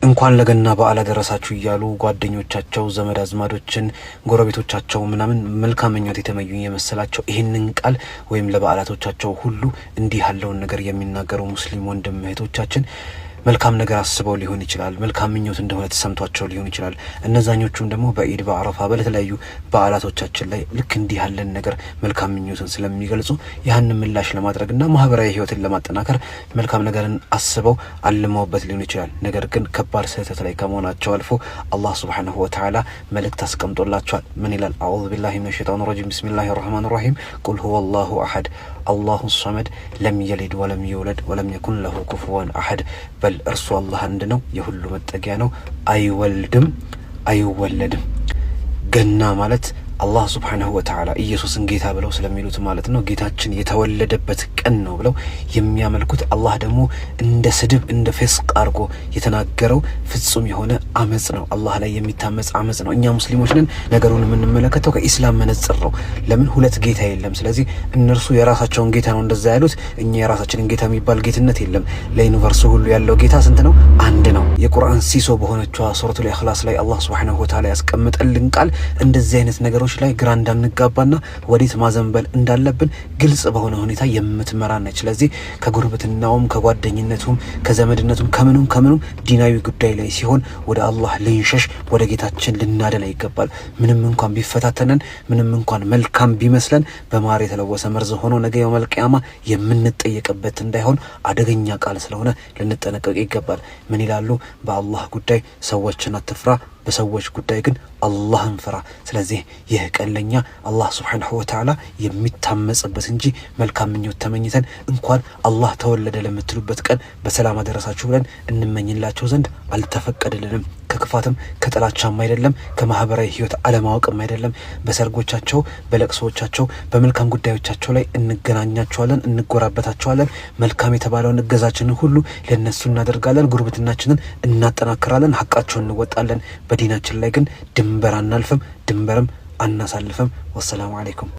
እንኳን ለገና በዓል አደረሳችሁ እያሉ ጓደኞቻቸው፣ ዘመድ አዝማዶችን፣ ጎረቤቶቻቸው ምናምን መልካም ምኞት የተመኙ የመሰላቸው ይህንን ቃል ወይም ለበዓላቶቻቸው ሁሉ እንዲህ ያለውን ነገር የሚናገሩ ሙስሊም ወንድም እህቶቻችን መልካም ነገር አስበው ሊሆን ይችላል። መልካም ምኞት እንደሆነ ተሰምቷቸው ሊሆን ይችላል። እነዛኞቹም ደግሞ በኢድ በአረፋ በተለያዩ በዓላቶቻችን ላይ ልክ እንዲህ ያለን ነገር መልካም ምኞትን ስለሚገልጹ ያንን ምላሽ ለማድረግና ማህበራዊ ህይወትን ለማጠናከር መልካም ነገርን አስበው አልመውበት ሊሆን ይችላል። ነገር ግን ከባድ ስህተት ላይ ከመሆናቸው አልፎ አላህ ሱብሓነሁ ወተዓላ መልእክት አስቀምጦላቸዋል። ምን ይላል? አዑዙ ቢላሂ ሚነ ሸይጣኒ ረጂም ቢስሚላሂ ረህማኒ ረሂም ቁል ሁወላሁ አሐድ አላሁ ሰመድ ለም የሊድ ወለም የውለድ ወለም የኩን ለሁ ኩፉወን አሐድ በል እርሱ አላህ አንድ ነው፣ የሁሉ መጠጊያ ነው፣ አይወልድም አይወለድም። ገና ማለት አላህ ሱብሓነሁ ወተዓላ ኢየሱስን ጌታ ብለው ስለሚሉት ማለት ነው። ጌታችን የተወለደበት ቀን ነው ብለው የሚያመልኩት አላህ ደግሞ እንደ ስድብ እንደ ፌስቅ አድርጎ የተናገረው ፍጹም የሆነ አመጽ ነው። አላህ ላይ የሚታመጽ አመጽ ነው። እኛ ሙስሊሞች ነን ነገሩን የምንመለከተው ከኢስላም መነጽር ነው። ለምን ሁለት ጌታ የለም። ስለዚህ እነርሱ የራሳቸውን ጌታ ነው እንደዛ ያሉት፣ እኛ የራሳችንን ጌታ የሚባል ጌትነት የለም። ለዩኒቨርሱ ሁሉ ያለው ጌታ ስንት ነው? አንድ ነው። የቁርአን ሲሶ በሆነችው ሱረቱል ኢኽላስ ላይ አላህ ሱብሓነሁ ወተዓላ ያስቀምጠልን ቃል እንደዚህ አይነት ነገሮች ላይ ግራ እንዳንጋባና ወዴት ማዘንበል እንዳለብን ግልጽ በሆነ ሁኔታ የምትመራ ነች። ስለዚህ ከጉርብትናውም ከጓደኝነቱም ከዘመድነቱም ከምኑም ዲናዊ ጉዳይ ላይ ሲሆን ወደ አላህ ልንሸሽ ወደ ጌታችን ልናደላ ይገባል። ምንም እንኳን ቢፈታተነን ምንም እንኳን መልካም ቢመስለን በማር የተለወሰ መርዝ ሆኖ ነገ የውመል ቂያማ የምንጠየቅበት እንዳይሆን አደገኛ ቃል ስለሆነ ልንጠነቀቅ ይገባል። ምን ይላሉ? በአላህ ጉዳይ ሰዎችን አትፍራ፣ በሰዎች ጉዳይ ግን አላህን ፍራ። ስለዚህ ይህ ቀን ለኛ አላህ ሱብሓነሁ ወተዓላ የሚታመጽበት እንጂ መልካም ምኞት ተመኝተን እንኳን አላህ ተወለደ ለምትሉበት ቀን በሰላም አደረሳችሁ ብለን እንመኝላቸው ዘንድ አልተፈቀደልንም። ከክፋትም ከጥላቻም አይደለም፣ ከማህበራዊ ህይወት አለማወቅም አይደለም። በሰርጎቻቸው በለቅሶቻቸው በመልካም ጉዳዮቻቸው ላይ እንገናኛቸዋለን፣ እንጎራበታቸዋለን። መልካም የተባለውን እገዛችንን ሁሉ ለነሱ እናደርጋለን፣ ጉርብትናችንን እናጠናክራለን፣ ሐቃቸውን እንወጣለን። በዲናችን ላይ ግን ድንበር አናልፍም፣ ድንበርም አናሳልፍም። ወሰላሙ አለይኩም።